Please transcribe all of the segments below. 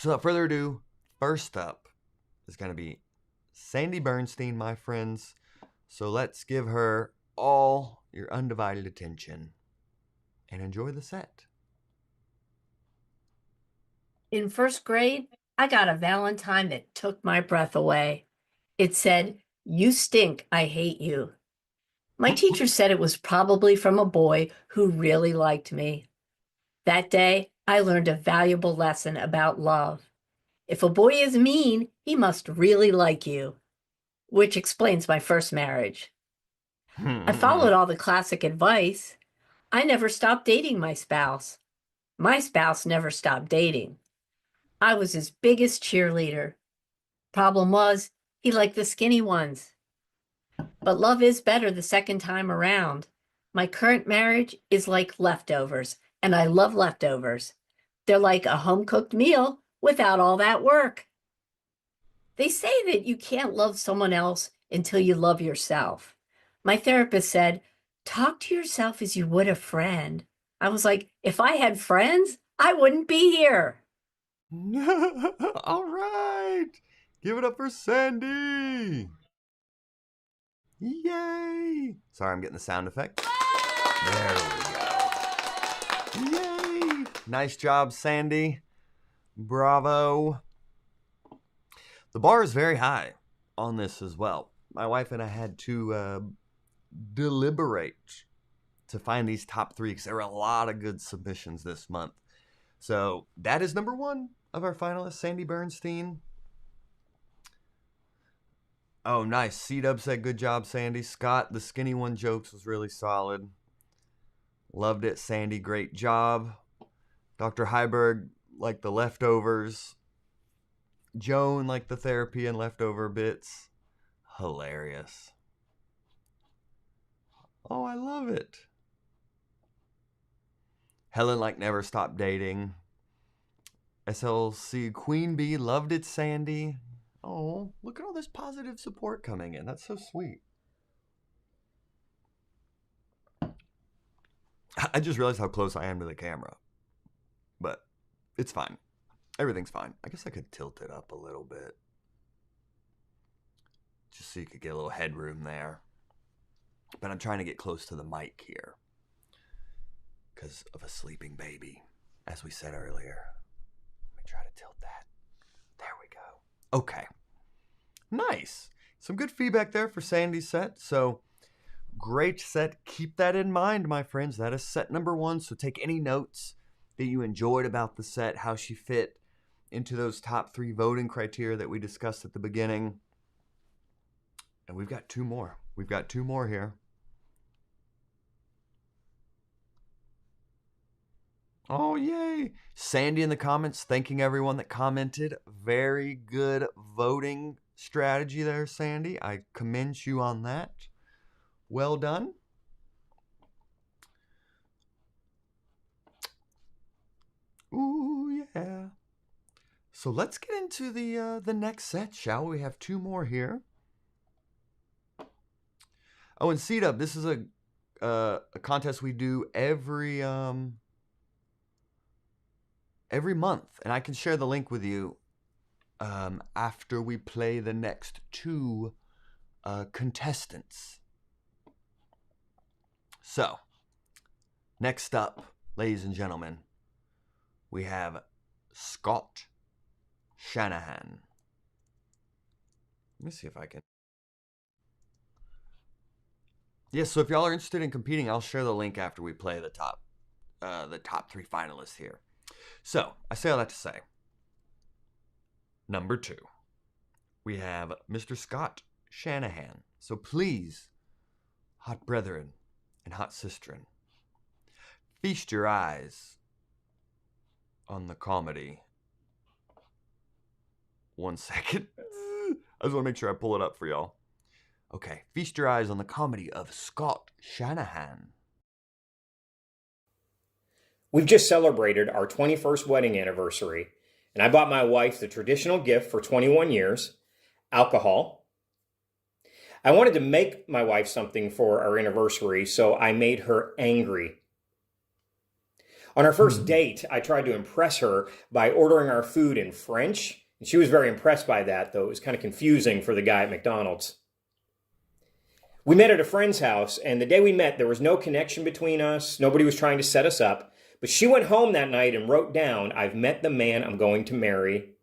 So without further ado, first up is going to be Sandy Bernstein, my friends. So let's give her all your undivided attention and enjoy the set. In first grade, I got a Valentine that took my breath away. It said, "You stink, I hate you." My teacher said it was probably from a boy who really liked me. That day, I learned a valuable lesson about love. If a boy is mean, he must really like you, which explains my first marriage. I followed all the classic advice. I never stopped dating my spouse. My spouse never stopped dating. I was his biggest cheerleader. Problem was, he liked the skinny ones. But love is better the second time around. My current marriage is like leftovers, and I love leftovers. They're like a home-cooked meal without all that work. They say that you can't love someone else until you love yourself. My therapist said, talk to yourself as you would a friend. I was like, if I had friends, I wouldn't be here. All right. Give it up for Sandy. Yay. Sorry, I'm getting the sound effect. There we go. Yay. Nice job, Sandy. Bravo. The bar is very high on this as well. My wife and I had to deliberate to find these top three because there were a lot of good submissions this month. So that is number one of our finalists, Sandy Bernstein. Oh, nice. C-Dub said, good job, Sandy. Scott, the skinny one jokes was really solid. Loved it, Sandy. Great job. Dr. Heiberg liked the leftovers. Joan liked the therapy and leftover bits. Hilarious. Oh, I love it. Helen like never stopped dating. SLC Queen Bee loved it, Sandy. Oh, look at all this positive support coming in. That's so sweet. I just realized how close I am to the camera. But it's fine. Everything's fine. I guess I could tilt it up a little bit. Just so you could get a little headroom there. But I'm trying to get close to the mic here. Because of a sleeping baby, as we said earlier. Let me try to tilt that. There we go. Okay. Nice. Some good feedback there for Sandy's set. So, great set. Keep that in mind, my friends. That is set number one. So, take any notes that you enjoyed about the set, how she fit into those top three voting criteria that we discussed at the beginning. And we've got two more. We've got two more here. Oh, yay. Sandy in the comments, thanking everyone that commented. Very good voting strategy there, Sandy. I commend you on that. Well done. Ooh, yeah. So let's get into the next set, shall we? We have two more here. Oh, and C-Dub, this is a contest we do every month, and I can share the link with you after we play the next two contestants. So, next up, ladies and gentlemen, we have Scott Shanahan. Let me see if I can. Yes, so if y'all are interested in competing, I'll share the link after we play the top three finalists here. So, I say all that to say, number two, we have Mr. Scott Shanahan. So please, hot brethren and hot sistren, feast your eyes on the comedy. 1 second. I just want to make sure I pull it up for y'all. Okay, feast your eyes on the comedy of Scott Shanahan. We've just celebrated our 21st wedding anniversary, and I bought my wife the traditional gift for 21 years, alcohol. I wanted to make my wife something for our anniversary, so I made her angry. On our first date, I tried to impress her by ordering our food in French. And she was very impressed by that, though it was kind of confusing for the guy at McDonald's. We met at a friend's house, and the day we met, there was no connection between us. Nobody was trying to set us up. But she went home that night and wrote down, "I've met the man I'm going to marry."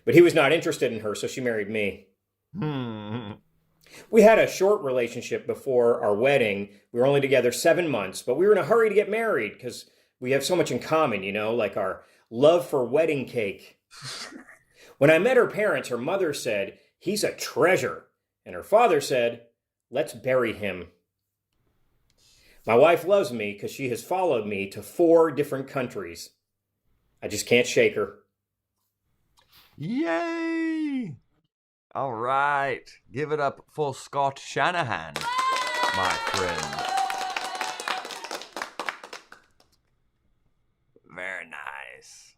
But he was not interested in her, so she married me. We had a short relationship before our wedding. We were only together 7 months, but we were in a hurry to get married because we have so much in common, like our love for wedding cake. When I met her parents, her mother said, "He's a treasure." And her father said, "Let's bury him." My wife loves me because she has followed me to 4 different countries. I just can't shake her. Yay! All right. Give it up for Scott Shanahan, my friend. Very nice.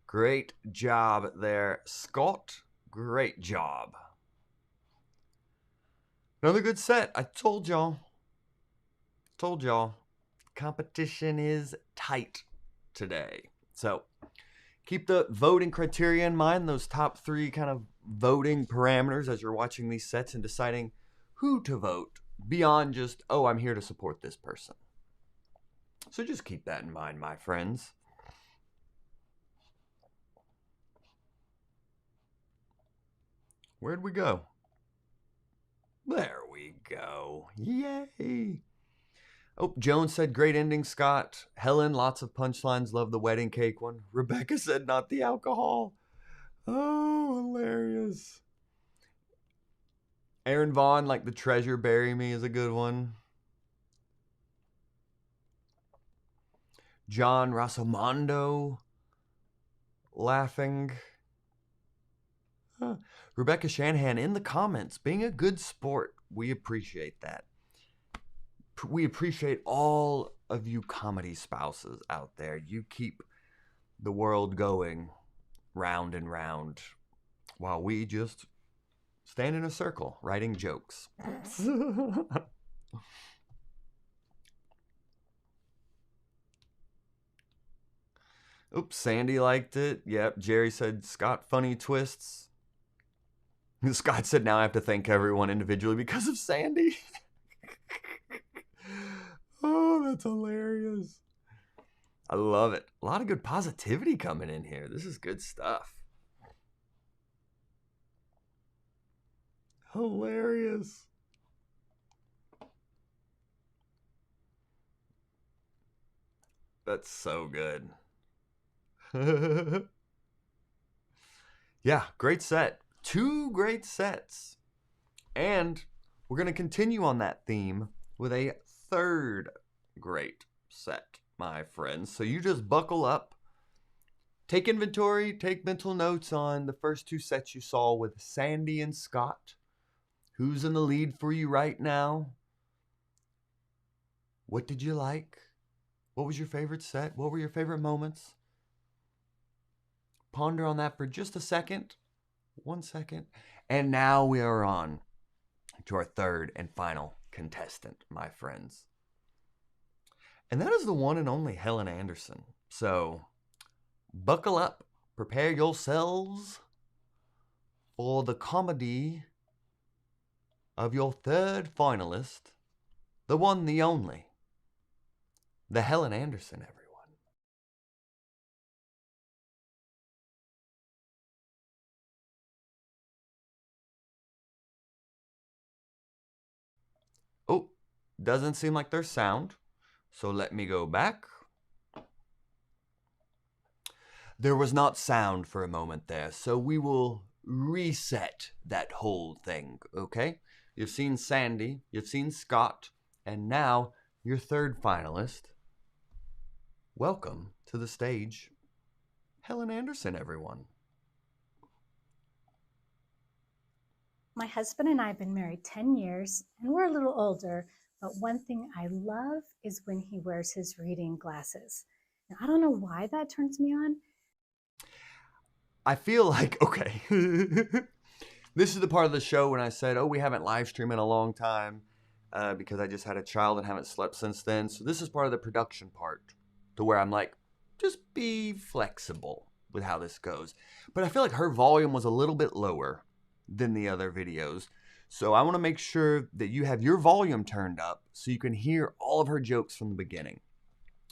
Great job there, Scott. Great job. Another good set. I told y'all. Competition is tight today. So keep the voting criteria in mind, those top 3 kind of voting parameters as you're watching these sets and deciding who to vote beyond just, oh, I'm here to support this person. So just keep that in mind, my friends. Where'd we go? There we go. Yay. Oh, Joan said, great ending, Scott. Helen, lots of punchlines. Love the wedding cake one. Rebecca said, not the alcohol. Oh, hilarious. Aaron Vaughn, like the treasure bury me is a good one. John Rosamondo laughing. Rebecca Shanahan in the comments being a good sport. We appreciate that. We appreciate all of you comedy spouses out there. You keep the world going round and round while we just stand in a circle writing jokes. Oops, Sandy liked it. Yep, Jerry said, Scott, funny twists. Scott said, now I have to thank everyone individually because of Sandy. Oh, that's hilarious. I love it. A lot of good positivity coming in here. This is good stuff. Hilarious. That's so good. Yeah, great set. 2 great sets. And we're going to continue on that theme with a 3rd great set, my friends. So you just buckle up. Take inventory, take mental notes on the first 2 sets you saw with Sandy and Scott. Who's in the lead for you right now? What did you like? What was your favorite set? What were your favorite moments? Ponder on that for just a second. 1 second. And now we are on to our 3rd and final contestant, my friends. And that is the one and only Helen Anderson. So buckle up, prepare yourselves for the comedy of your 3rd finalist, the one, the only, the Helen Anderson, everyone. Oh, doesn't seem like there's sound, so let me go back. There was not sound for a moment there, so we will reset that whole thing, okay? You've seen Sandy, you've seen Scott, and now your 3rd finalist. Welcome to the stage, Helen Anderson, everyone. My husband and I have been married 10 years, and we're a little older, but one thing I love is when he wears his reading glasses. Now, I don't know why that turns me on. I feel like, okay, this is the part of the show when I said, oh, we haven't live streamed in a long time because I just had a child and haven't slept since then. So this is part of the production part. to where I'm like, just be flexible with how this goes. But I feel like her volume was a little bit lower than the other videos. So I want to make sure that you have your volume turned up so you can hear all of her jokes from the beginning.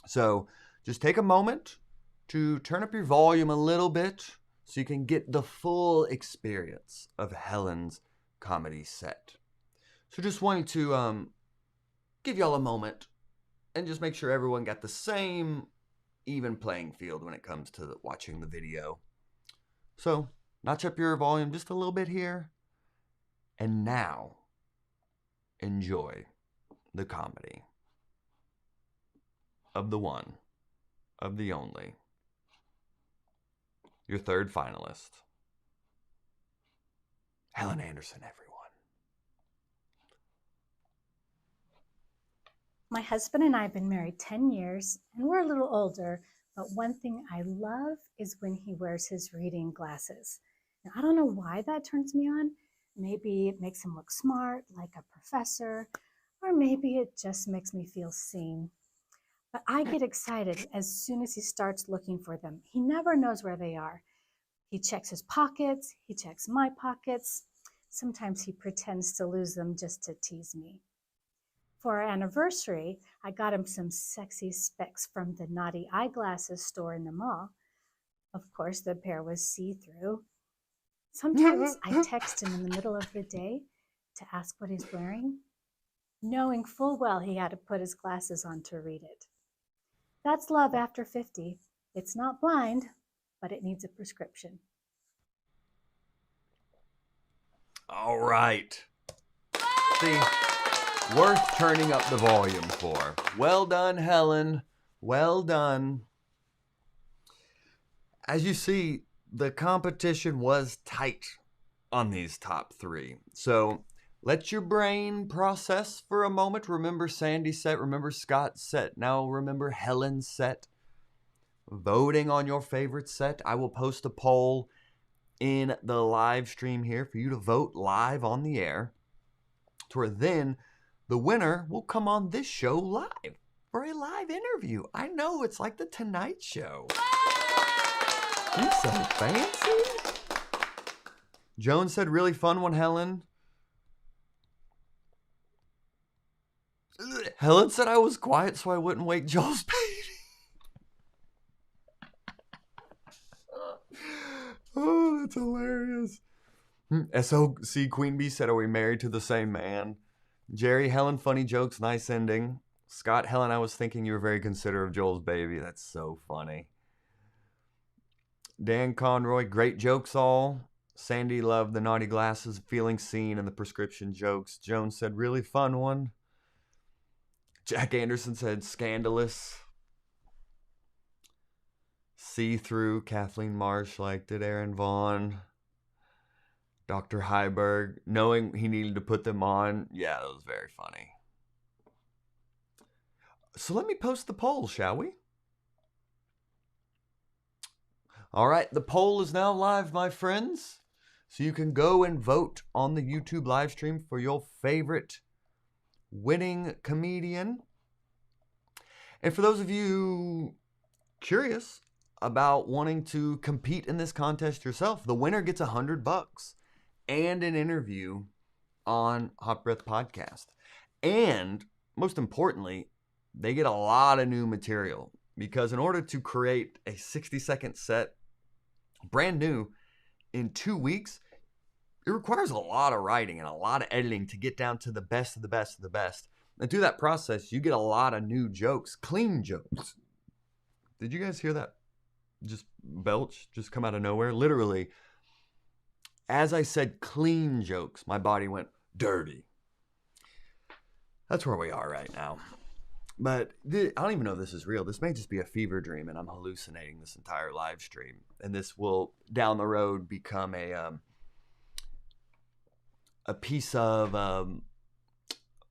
So just take a moment to turn up your volume a little bit so you can get the full experience of Helen's comedy set. So just wanting to give y'all a moment and just make sure everyone got the same even playing field when it comes to watching the video. So notch up your volume just a little bit here. And now, enjoy the comedy of the one, of the only, your third finalist, Helen Anderson, everyone. My husband and I have been married 10 years, and we're a little older, but one thing I love is when he wears his reading glasses. Now, I don't know why that turns me on. Maybe it makes him look smart, like a professor, or maybe it just makes me feel seen. But I get excited as soon as he starts looking for them. He never knows where they are. He checks his pockets, he checks my pockets. Sometimes he pretends to lose them just to tease me. For our anniversary, I got him some sexy specs from the Naughty Eyeglasses store in the mall. Of course, the pair was see-through. Sometimes I text him in the middle of the day to ask what he's wearing, knowing full well he had to put his glasses on to read it. That's love after 50. It's not blind, but it needs a prescription. All right. See, worth turning up the volume for. Well done, Helen. Well done. As you see, the competition was tight on these top three. So let your brain process for a moment. Remember Sandy's set. Remember Scott's set. Now remember Helen's set. Voting on your favorite set. I will post a poll in the live stream here for you to vote live on the air. To where then the winner will come on this show live for a live interview. I know, it's like the Tonight Show. You're so fancy. Joan said, really fun one, Helen. Helen said I was quiet so I wouldn't wake Joel's baby. Oh, that's hilarious. SOC Queen Bee said, are we married to the same man? Jerry, Helen, funny jokes, nice ending. Scott, Helen, I was thinking you were very considerate of Joel's baby. That's so funny. Dan Conroy, great jokes all. Sandy loved the naughty glasses, feeling seen, and the prescription jokes. Joan said, really fun one. Jack Anderson said, scandalous. See-through. Kathleen Marsh liked it. Aaron Vaughn. Dr. Heiberg, knowing he needed to put them on. Yeah, that was very funny. So let me post the poll, shall we? All right, the poll is now live, my friends. So you can go and vote on the YouTube live stream for your favorite winning comedian. And for those of you curious about wanting to compete in this contest yourself, the winner gets $100 and an interview on Hot Breath Podcast. And most importantly, they get a lot of new material, because in order to create a 60-second set, brand new, in 2 weeks, it requires a lot of writing and a lot of editing to get down to the best of the best of the best. And through that process, you get a lot of new jokes, clean jokes. Did you guys hear that? Just belch, just come out of nowhere. Literally, as I said clean jokes, my body went dirty. That's where we are right now. But I don't even know if this is real. This may just be a fever dream and I'm hallucinating this entire live stream. And this will, down the road, become a piece of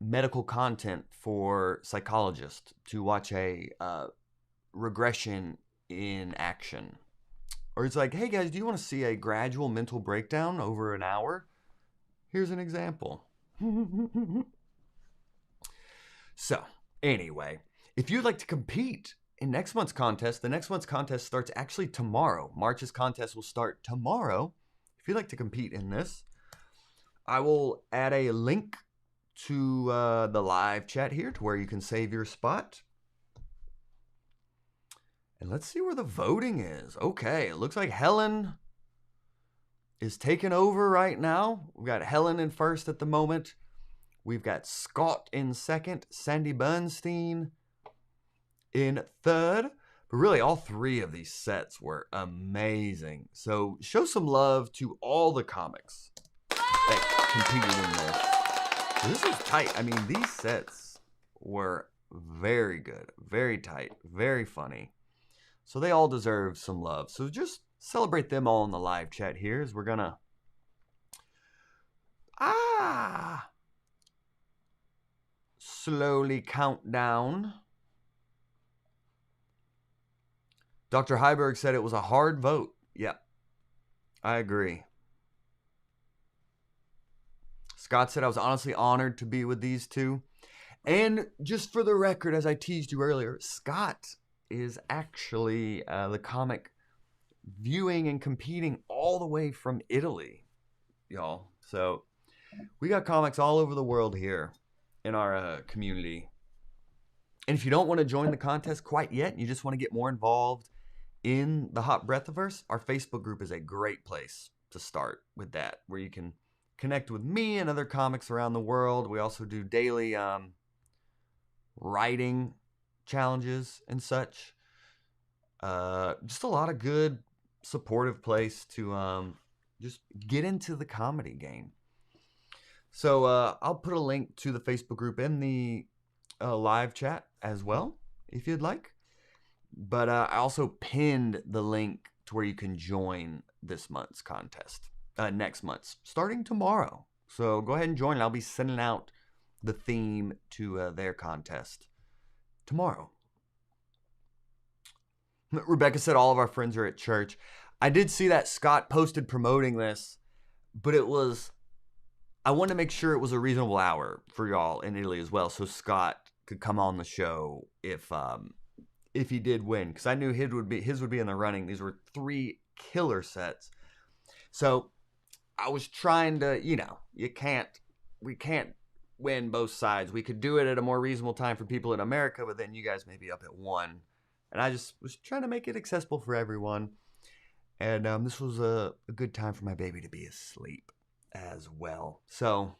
medical content for psychologists to watch a regression in action. Or it's like, hey guys, do you want to see a gradual mental breakdown over an hour? Here's an example. So, anyway, if you'd like to compete in next month's contest. The next month's contest starts actually tomorrow. March's contest will start tomorrow. If you'd like to compete in this, I will add a link to the live chat here to where you can save your spot. And let's see where the voting is. Okay, it looks like Helen is taking over right now. We've got Helen in first at the moment. We've got Scott in second, Sandy Bernstein in third. But really, all three of these sets were amazing. So show some love to all the comics that competed in this. This was tight. I mean, these sets were very good, very tight, very funny. So they all deserve some love. So just celebrate them all in the live chat here as we're gonna slowly count down. Dr. Heiberg said it was a hard vote. Yep, I agree. Scott said, I was honestly honored to be with these two. And just for the record, as I teased you earlier, Scott is actually the comic viewing and competing all the way from Italy, y'all. So we got comics all over the world here in our community. And if you don't want to join the contest quite yet, and you just want to get more involved in the Hot Breathiverse, our Facebook group is a great place to start with that, where you can connect with me and other comics around the world. We also do daily writing challenges and such. Just a lot of good, supportive place to just get into the comedy game. So I'll put a link to the Facebook group in the live chat as well, if you'd like. But I also pinned the link to where you can join this month's contest, next month's, starting tomorrow. So go ahead and join. I'll be sending out the theme to their contest tomorrow. Rebecca said all of our friends are at church. I did see that Scott posted promoting this, but it was, I wanted to make sure it was a reasonable hour for y'all in Italy as well, so Scott could come on the show if he did win, because I knew his would be in the running. These were 3 killer sets. So I was trying to, we can't win both sides. We could do it at a more reasonable time for people in America, but then you guys may be up at 1. And I just was trying to make it accessible for everyone. And this was a good time for my baby to be asleep as well. So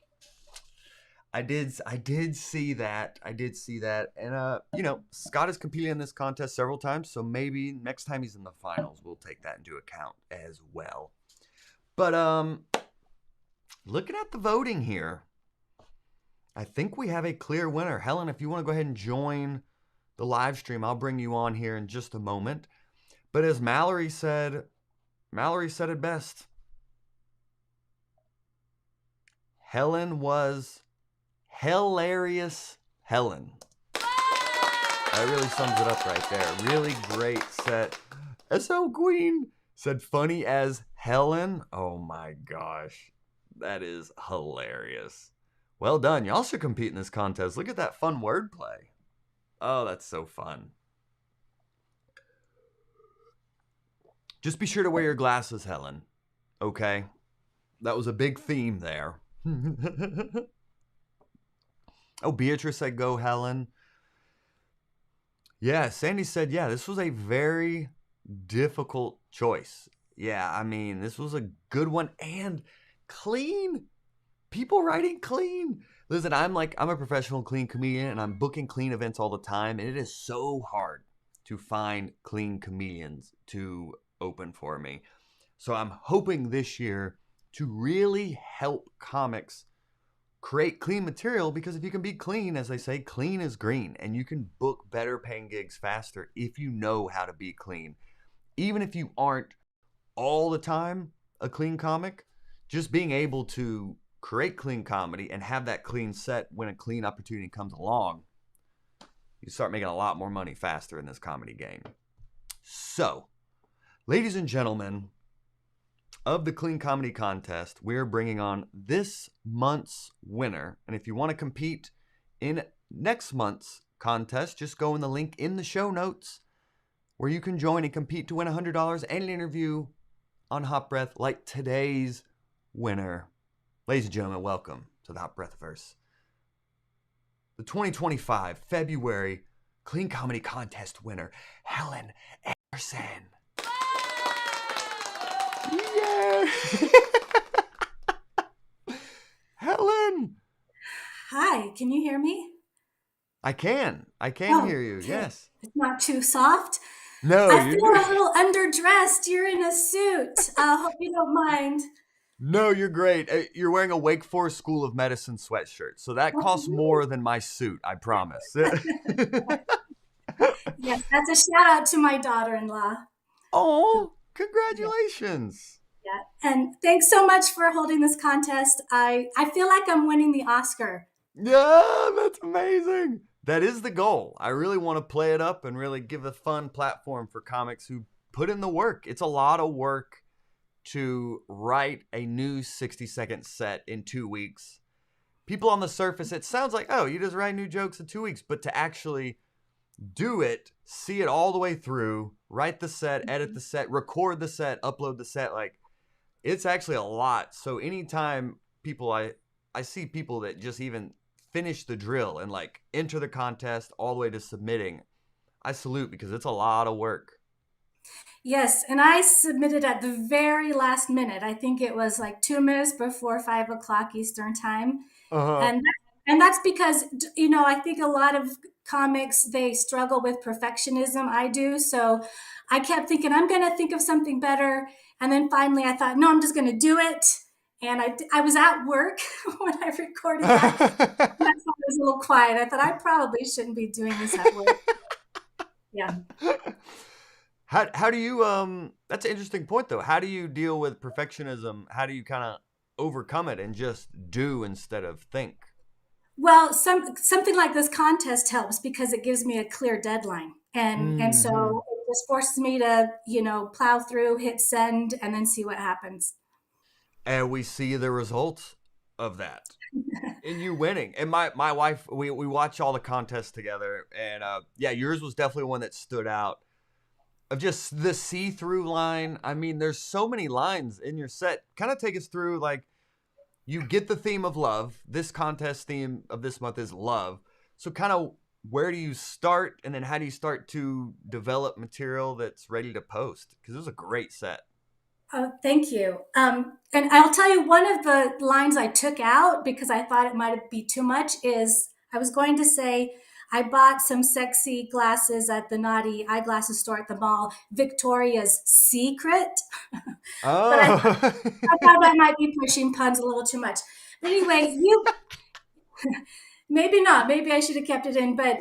I did see that. And, Scott has competed in this contest several times. So maybe next time he's in the finals, we'll take that into account as well. But looking at the voting here, I think we have a clear winner. Helen, if you want to go ahead and join the live stream, I'll bring you on here in just a moment. But as Mallory said it best. Helen was hilarious. Helen. That really sums it up right there. Really great set. SL Queen said funny as Helen. Oh my gosh. That is hilarious. Well done. Y'all should compete in this contest. Look at that fun wordplay. Oh, that's so fun. Just be sure to wear your glasses, Helen. Okay? That was a big theme there. Oh, Beatrice said, go, Helen. Yeah, Sandy said, yeah, this was a very difficult choice. Yeah, I mean, this was a good one and clean. People writing clean. Listen, I'm a professional clean comedian and I'm booking clean events all the time. And it is so hard to find clean comedians to open for me. So I'm hoping this year to really help comics create clean material, because if you can be clean, as they say, clean is green, and you can book better paying gigs faster if you know how to be clean. Even if you aren't all the time a clean comic, just being able to create clean comedy and have that clean set when a clean opportunity comes along, you start making a lot more money faster in this comedy game. So, ladies and gentlemen, of the Clean Comedy Contest, we're bringing on this month's winner. And if you want to compete in next month's contest, just go in the link in the show notes. where you can join and compete to win $100 and an interview on Hot Breath like today's winner. Ladies and gentlemen, welcome to the Hot Breath Verse. The 2025 February Clean Comedy Contest winner, Helen Anderson. Yeah. Helen. Hi, can you hear me? I can hear you. Okay. Yes. It's not too soft. No, I feel a little underdressed. You're in a suit. Hope you don't mind. No, you're great. You're wearing a Wake Forest School of Medicine sweatshirt, so that costs more than my suit, I promise. Yes, that's a shout out to my daughter-in-law. Oh, congratulations. Yeah. And thanks so much for holding this contest. I feel like I'm winning the Oscar. Yeah, that's amazing. That is the goal. I really want to play it up and really give a fun platform for comics who put in the work. It's a lot of work to write a new 60-second set in 2 weeks. People on the surface, it sounds like, oh, you just write new jokes in 2 weeks. But to actually do it, see it all the way through, write the set, edit the set, record the set, upload the set, like, it's actually a lot. So anytime people, I see people that just even finish the drill and like enter the contest all the way to submitting, I salute, because it's a lot of work. Yes, and I submitted at the very last minute. I think it was like 2 minutes before 5 o'clock Eastern time. Uh-huh. And that's because, you know, I think a lot of comics, they struggle with perfectionism. I do. So I kept thinking, I'm going to think of something better. And then finally I thought, no, I'm just going to do it. And I was at work when I recorded that. That's why I was a little quiet. I thought I probably shouldn't be doing this at work. Yeah. How do you that's an interesting point though. How do you deal with perfectionism? How do you kind of overcome it and just do instead of think? Well, something like this contest helps because it gives me a clear deadline. And so it just forces me to, you know, plow through, hit send, and then see what happens. And we see the results of that. And you winning. And my wife, we watch all the contests together, and yeah, yours was definitely one that stood out. Of just the see-through line. I mean, there's so many lines in your set. Kind of take us through, like, you get the theme of love. This contest theme of this month is love. So kind of where do you start, and then how do you start to develop material that's ready to post? Because it was a great set. Oh, thank you. And I'll tell you, one of the lines I took out because I thought it might be too much is I was going to say, I bought some sexy glasses at the naughty eyeglasses store at the mall, Victoria's Secret. But I Oh. thought that might be pushing puns a little too much. But anyway, maybe not. Maybe I should have kept it in. But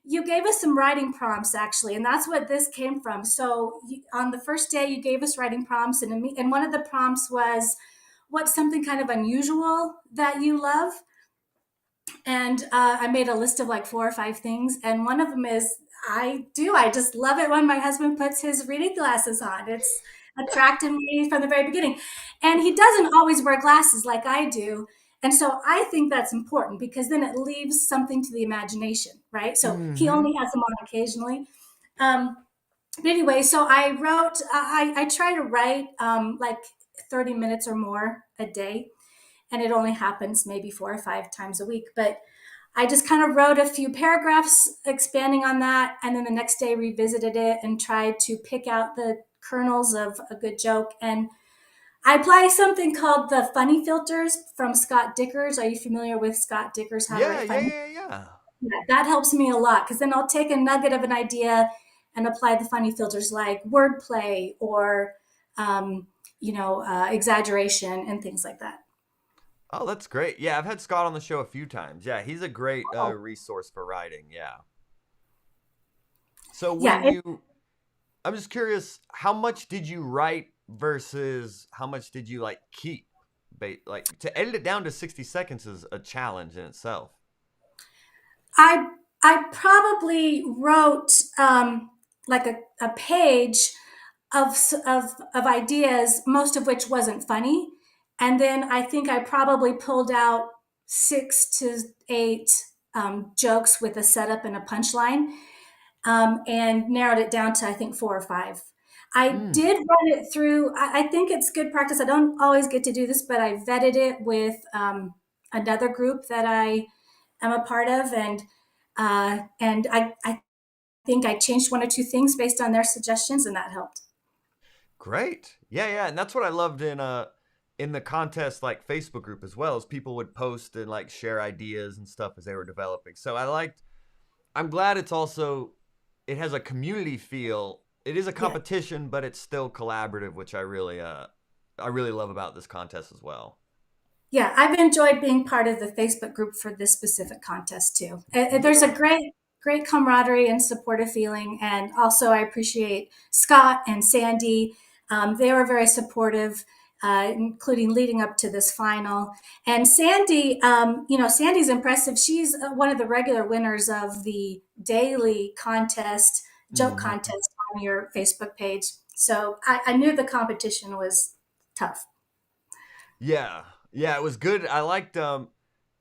you gave us some writing prompts, actually, and that's what this came from. So on the first day, you gave us writing prompts, and one of the prompts was, what's something kind of unusual that you love? And I made a list of like 4 or 5 things. And one of them is, I just love it when my husband puts his reading glasses on. It's attracted me from the very beginning. And he doesn't always wear glasses like I do. And so I think that's important because then it leaves something to the imagination, right? So he only has them on occasionally. But anyway, so I wrote, I try to write like 30 minutes or more a day. And it only happens maybe 4 or 5 times a week. But I just kind of wrote a few paragraphs expanding on that. And then the next day revisited it and tried to pick out the kernels of a good joke. And I apply something called the funny filters from Scott Dickers. Are you familiar with Scott Dickers? How to write funny? Yeah. Yeah, that helps me a lot because then I'll take a nugget of an idea and apply the funny filters like wordplay or, exaggeration and things like that. Oh, that's great. Yeah, I've had Scott on the show a few times. Yeah, he's a great resource for writing. Yeah. So I'm just curious, how much did you write versus how much did you like keep? Like to edit it down to 60 seconds is a challenge in itself. I probably wrote like a page of ideas, most of which wasn't funny. And then I think I probably pulled out 6 to 8 jokes with a setup and a punchline. and narrowed it down to, I think, 4 or 5. I Mm. did run it through. I think it's good practice. I don't always get to do this, but I vetted it with another group that I am a part of, and I think I changed 1 or 2 things based on their suggestions, and that helped. Great. Yeah, yeah, and that's what I loved in the contest like Facebook group as well, as people would post and like share ideas and stuff as they were developing. So I'm glad it's also it has a community feel. It is a Yeah. competition, but it's still collaborative, which I really love about this contest as well. Yeah, I've enjoyed being part of the Facebook group for this specific contest too. There's a Yeah. great camaraderie and supportive feeling, and also I appreciate Scott and Sandy. They were very supportive, including leading up to this final. And Sandy, Sandy's impressive. She's one of the regular winners of the daily contest, joke Mhm. contest on your Facebook page. So I knew the competition was tough. Yeah. Yeah, it was good. I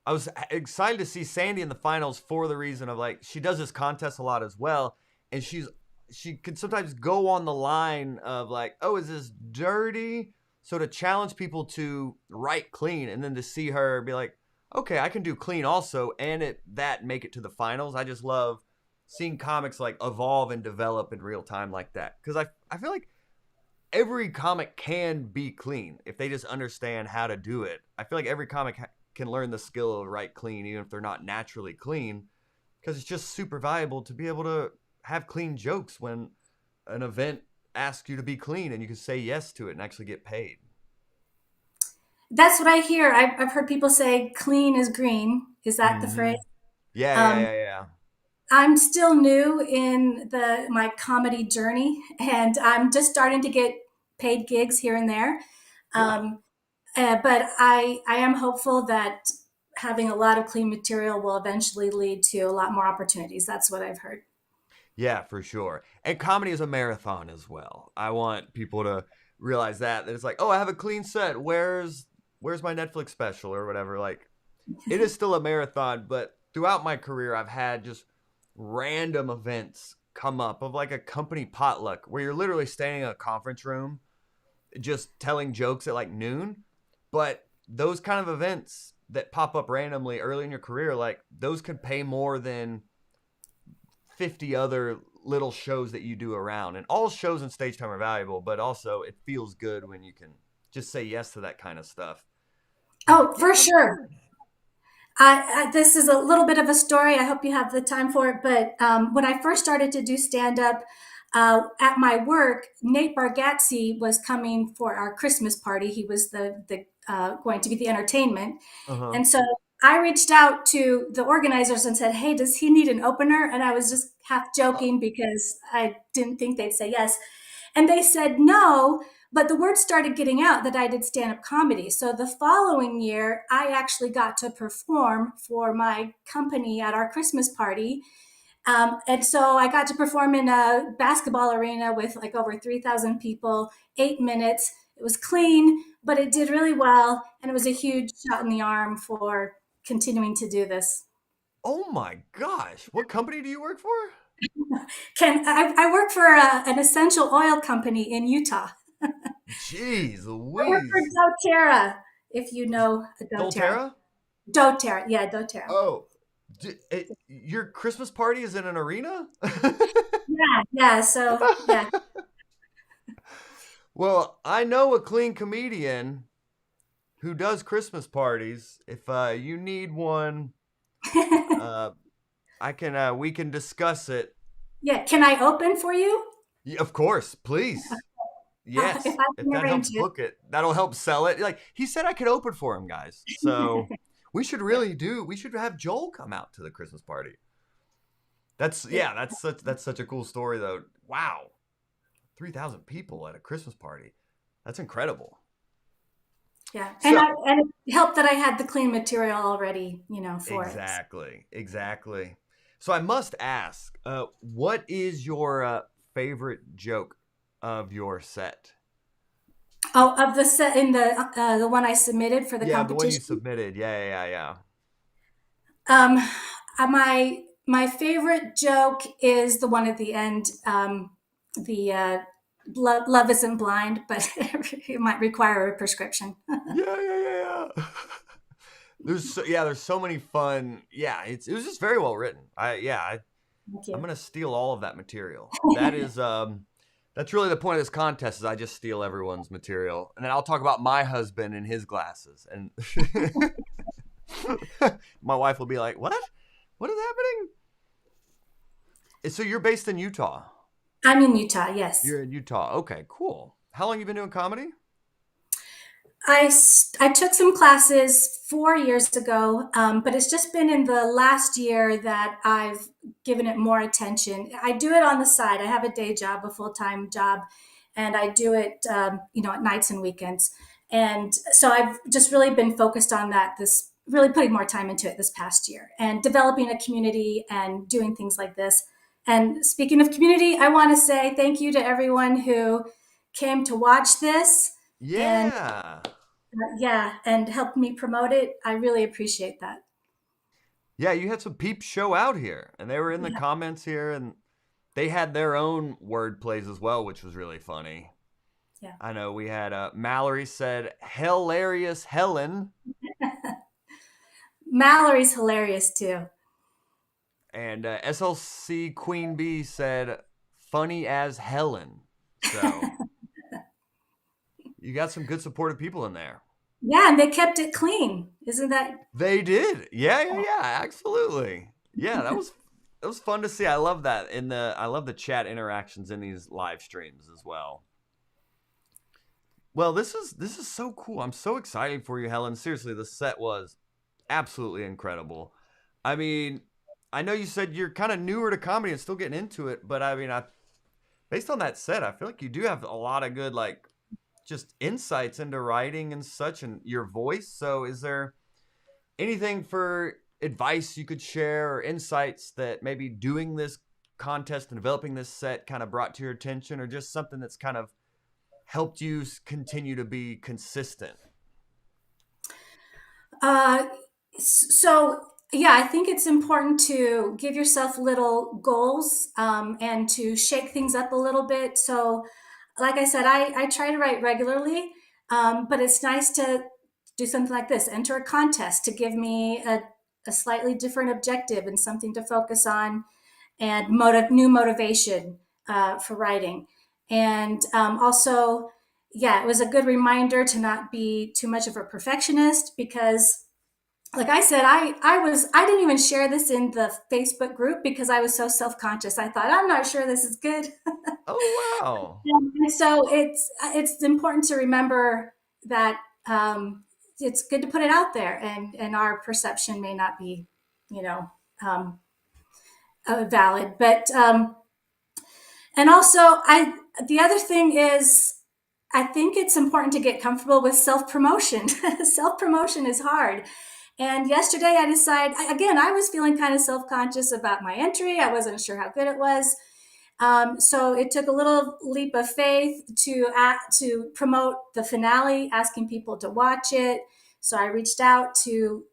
was excited to see Sandy in the finals for the reason of like she does this contest a lot as well, and she can sometimes go on the line of like, oh, is this dirty? So to challenge people to write clean, and then to see her be like, okay, I can do clean also, and make it to the finals. I just love seeing comics like evolve and develop in real time like that, because I feel like every comic can be clean if they just understand how to do it. I feel like every comic can learn the skill of write clean, even if they're not naturally clean, because it's just super valuable to be able to have clean jokes when an event asks you to be clean and you can say yes to it and actually get paid. That's what I hear. I've heard people say clean is green. Is that the Mm-hmm. phrase? Yeah, yeah, Um, yeah, yeah. I'm still new in my comedy journey, and I'm just starting to get paid gigs here and there. Yeah. Um, but I am hopeful that having a lot of clean material will eventually lead to a lot more opportunities. That's what I've heard. Yeah, for sure. And comedy is a marathon as well. I want people to realize that it's like, oh, I have a clean set. Where's my Netflix special or whatever? Like, it is still a marathon, but throughout my career, I've had just random events come up of like a company potluck where you're literally standing in a conference room just telling jokes at like noon. But those kind of events that pop up randomly early in your career, like those could pay more than 50 other little shows that you do around. And all shows and stage time are valuable, but also it feels good when you can just say yes to that kind of stuff. But Oh, yeah, for that's sure. good. This is a little bit of a story. I hope you have the time for it. But when I first started to do stand up at my work, Nate Bargatze was coming for our Christmas party. He was the going to be the entertainment, Uh-huh. and so I reached out to the organizers and said, "Hey, does he need an opener?" And I was just half joking because I didn't think they'd say yes. And they said no, but the word started getting out that I did stand up comedy. So the following year, I actually got to perform for my company at our Christmas party. And so I got to perform in a basketball arena with like over 3,000 people, 8 minutes. It was clean, but it did really well. And it was a huge shot in the arm for continuing to do this. Oh my gosh. What company do you work for? I work for an essential oil company in Utah. Jeez I work for Louise. doTERRA, if you know doTERRA. Dolterra? doTERRA, yeah, doTERRA. Oh, your Christmas party is in an arena? Yeah, yeah. So yeah, Well, I know a clean comedian who does Christmas parties. If you need one, uh, I can. We can discuss it. yeah. Can I open for you Of course, please. if Yes, I if can that arrange helps it? book it, that'll help sell it. Like he said, I could open for him, guys. So we should Yeah, really do. We should have Joel come out to the Christmas party. That's yeah, yeah. That's such a cool story though. Wow, 3,000 people at a Christmas party. That's incredible. yeah. So And it helped that I had the clean material already, for it. exactly, exactly. So I must ask, what is your favorite joke of your set? Oh, of the set in the one I submitted for the Yeah, the one you competition. submitted. Yeah, yeah, yeah, yeah. Um, my My favorite joke is the one at the end. The love isn't blind, but it might require a prescription. Yeah. There's so many fun. Yeah, it was just very well written. Thank I'm you. gonna steal all of that material. That's really the point of this contest is I just steal everyone's material, and then I'll talk about my husband and his glasses, and my wife will be like, "What? What is happening?" So you're based in Utah. I'm in Utah, yes. You're in Utah. Okay, cool. How long you been doing comedy? I took some classes 4 years ago, but it's just been in the last year that I've given it more attention. I do it on the side. I have a day job, a full-time job, and I do it, at nights and weekends. And so I've just really been focused on that. Really putting more time into it this past year, and developing a community and doing things like this. And speaking of community, I want to say thank you to everyone who came to watch this and Yeah. yeah, and helped me promote it. I really appreciate that. Yeah, you had some peeps show out here, and they were in the Yeah. comments here, and they had their own word plays as well, which was really funny. Yeah. I know we had Mallory said, "Hilarious Helen," Mallory's hilarious too. and SLC Queen Bee said, "Funny as Helen." So you got some good supportive people in there. Yeah, and they kept it clean. Isn't that? They did. Yeah, absolutely. Yeah, that was fun to see. I love that. I love the chat interactions in these live streams as well. Well, this is so cool. I'm so excited for you, Helen. Seriously, the set was absolutely incredible. I mean, I know you said you're kind of newer to comedy and still getting into it, but I mean, based on that set, I feel like you do have a lot of good like just insights into writing and such and your voice. So is there anything for advice you could share or insights that maybe doing this contest and developing this set kind of brought to your attention, or just something that's kind of helped you continue to be consistent? Uh, so yeah, I think it's important to give yourself little goals, and to shake things up a little bit. So, like I said, I try to write regularly, but it's nice to do something like this, enter a contest to give me a slightly different objective and something to focus on, and new motivation for writing. And also, yeah, it was a good reminder to not be too much of a perfectionist, because like I said, I didn't even share this in the Facebook group because I was so self-conscious. I thought, I'm not sure this is good. Oh, wow. And so it's important to remember that it's good to put it out there, and our perception may not be, you know, um, valid. But and also, the other thing is, I think it's important to get comfortable with self promotion. Self promotion is hard. And yesterday I decided, again, I was feeling kind of self conscious about my entry. I wasn't sure how good it was. So it took a little leap of faith to promote the finale, asking people to watch it. So I reached out to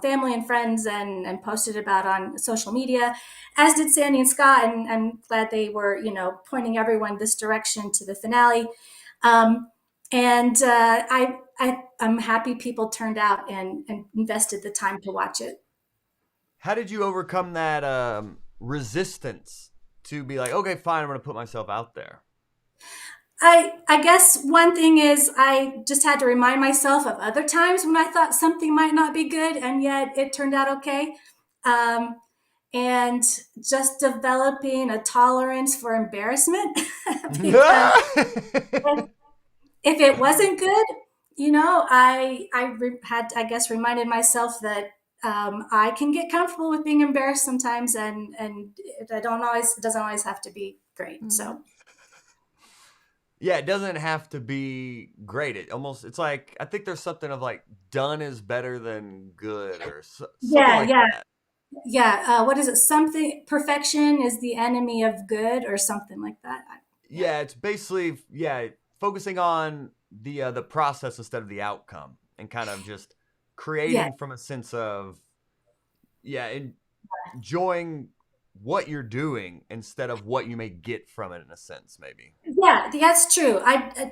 family and friends, and posted about on social media, as did Sandy and Scott. And I'm glad they were, pointing everyone this direction to the finale. And I'm happy people turned out and invested the time to watch it. How did you overcome that resistance to be like, okay, fine, I'm going to put myself out there? I guess one thing is I just had to remind myself of other times when I thought something might not be good, and yet it turned out okay. Um, and just developing a tolerance for embarrassment. Because if it wasn't good, had, I guess, reminded myself that I can get comfortable with being embarrassed sometimes, and it doesn't always have to be great. So Yeah, it doesn't have to be great. It's like, I think there's something of like, done is better than good, or something yeah, like yeah, that. yeah. What is it? Something, perfection is the enemy of good, or something like that. Yeah, Yeah, it's basically, focusing on the process instead of the outcome, and kind of just yeah, creating from a sense of, enjoying what you're doing instead of what you may get from it, in a sense, maybe. Yeah, that's true.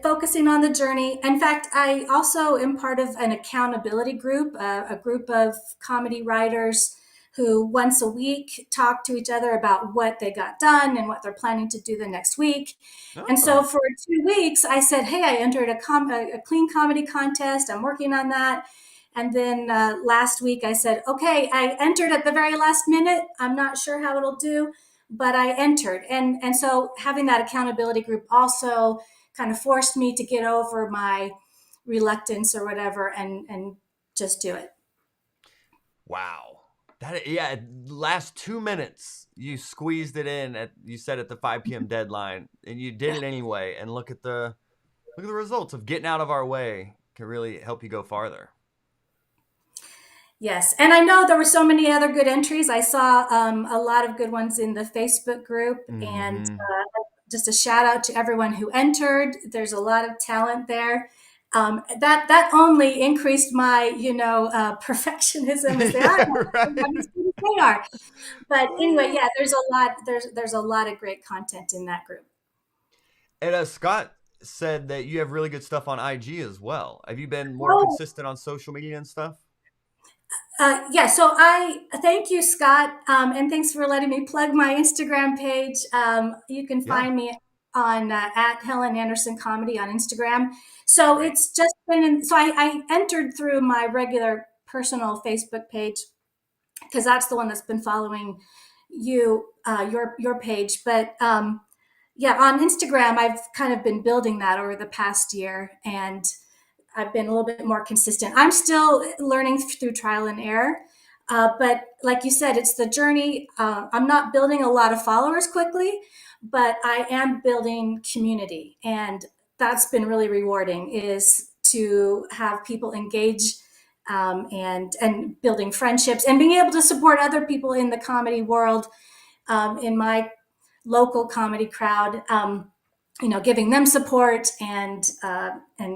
Focusing on the journey. In fact, I also am part of an accountability group, a group of comedy writers who once a week talk to each other about what they got done and what they're planning to do the next week. And so Oh, for 2 weeks, I said, "Hey, I entered a clean comedy contest. I'm working on that." And then last week, I said, "Okay, I entered at the very last minute. I'm not sure how it'll do, but I entered." And so having that accountability group also kind of forced me to get over my reluctance or whatever and just do it. wow. Yeah, last 2 minutes you squeezed it in you said at the 5 p.m. deadline, and you did it anyway. And look at the results of getting out of our way can really help you go farther. Yes, and I know there were so many other good entries. I saw a lot of good ones in the Facebook group, and Mm-hmm. just a shout out to everyone who entered. There's a lot of talent there. That only increased my perfectionism and say, "Oh, I'm Right. not as good as they are." But anyway, yeah, there's a lot. There's a lot of great content in that group. And Scott said that you have really good stuff on IG as well. Have you been more Oh, consistent on social media and stuff? yeah, so I thank you, Scott, and thanks for letting me plug my Instagram page. You can Yeah. find me on at Helen Anderson Comedy on Instagram. So Great. it's just been so I entered through my regular personal Facebook page because that's the one that's been following your page. But yeah, on Instagram, I've kind of been building that over the past year, and I've been a little bit more consistent. I'm still learning through trial and error. But like you said, it's the journey. I'm not building a lot of followers quickly, but I am building community. And that's been really rewarding is to have people engage and building friendships and being able to support other people in the comedy world, in my local comedy crowd. Giving them support and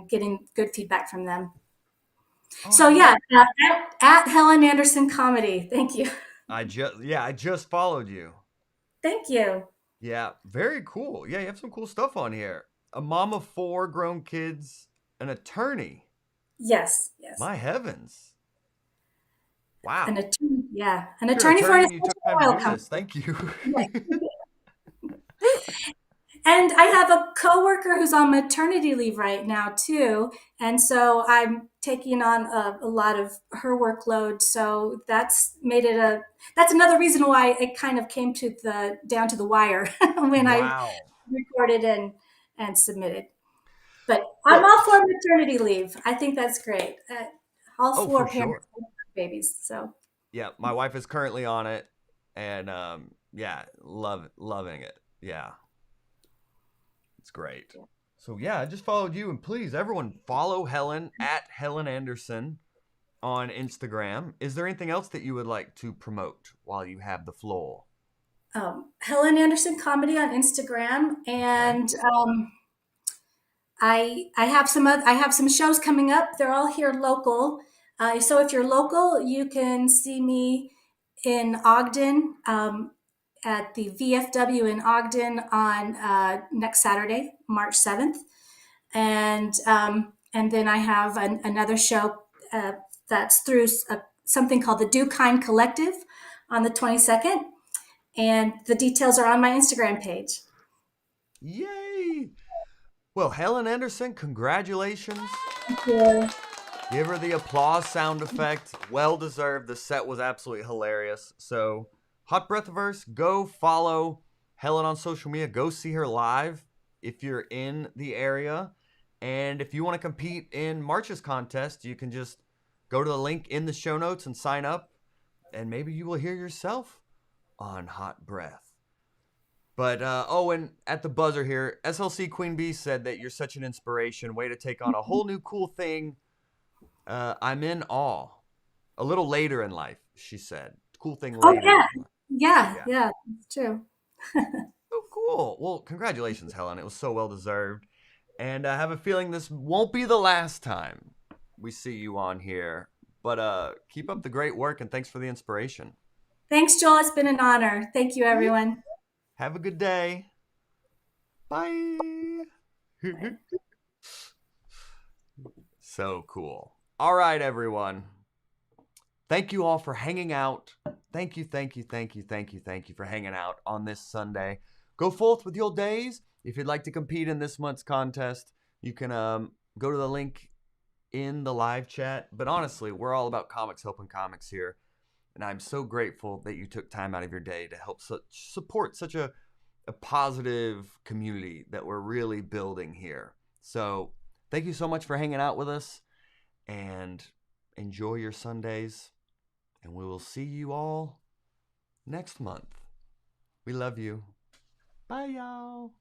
getting good feedback from them. Oh, I So yeah, love. at Helen Anderson Comedy. Thank you. I just followed you. Thank you. Yeah, very cool. Yeah, you have some cool stuff on here. A mom of 4 grown kids, an attorney. Yes, yes. My heavens. An Wow. attorney, yeah, an You're an attorney for an attorney and you took essential time to oil do this. company. Thank you. Yes. And I have a coworker who's on maternity leave right now too, and so I'm taking on a lot of her workload. So that's another reason why it kind of came to the down to the wire when I Wow. recorded and submitted. But I'm Well, all for maternity leave. I think that's great. All oh, for four parents sure. have babies, so Yeah, my wife is currently on it, and yeah, loving it. Yeah, it's great. So yeah, I just followed you, and please, everyone, follow Helen at Helen Anderson on Instagram. Is there anything else that you would like to promote while you have the floor? Helen Anderson Comedy on Instagram, Okay. and I have some shows coming up. They're all here local. So if you're local, you can see me in Ogden, at the VFW in Ogden on next Saturday, March 7th. And then I have another show that's through something called the Do Kind Collective on the 22nd. And the details are on my Instagram page. Yay! Well, Helen Anderson, congratulations. Thank you. Give her the applause sound effect. Well deserved. The set was absolutely hilarious. So, Hot Breathiverse, go follow Helen on social media. Go see her live if you're in the area. And if you want to compete in March's contest, you can just go to the link in the show notes and sign up. And maybe you will hear yourself on Hot Breath. But, and at the buzzer here, SLC Queen Bee said that you're such an inspiration. Way to take on a whole new cool thing. I'm in awe. A little later in life, she said. Cool thing Oh later yeah, in life. yeah, Yeah. yeah. It's true. Oh, cool. Well, congratulations, Helen. It was so well deserved. And I have a feeling this won't be the last time we see you on here. But keep up the great work and thanks for the inspiration. Thanks, Joel. It's been an honor. Thank you, everyone. Have a good day. Bye. So cool. All right, everyone. Thank you all for hanging out. Thank you for hanging out on this Sunday. Go forth with your days. If you'd like to compete in this month's contest, you can go to the link in the live chat. But honestly, we're all about comics helping comics here. And I'm so grateful that you took time out of your day to help support such a positive community that we're really building here. So thank you so much for hanging out with us, and enjoy your Sundays. And we will see you all next month. We love you. Bye, y'all.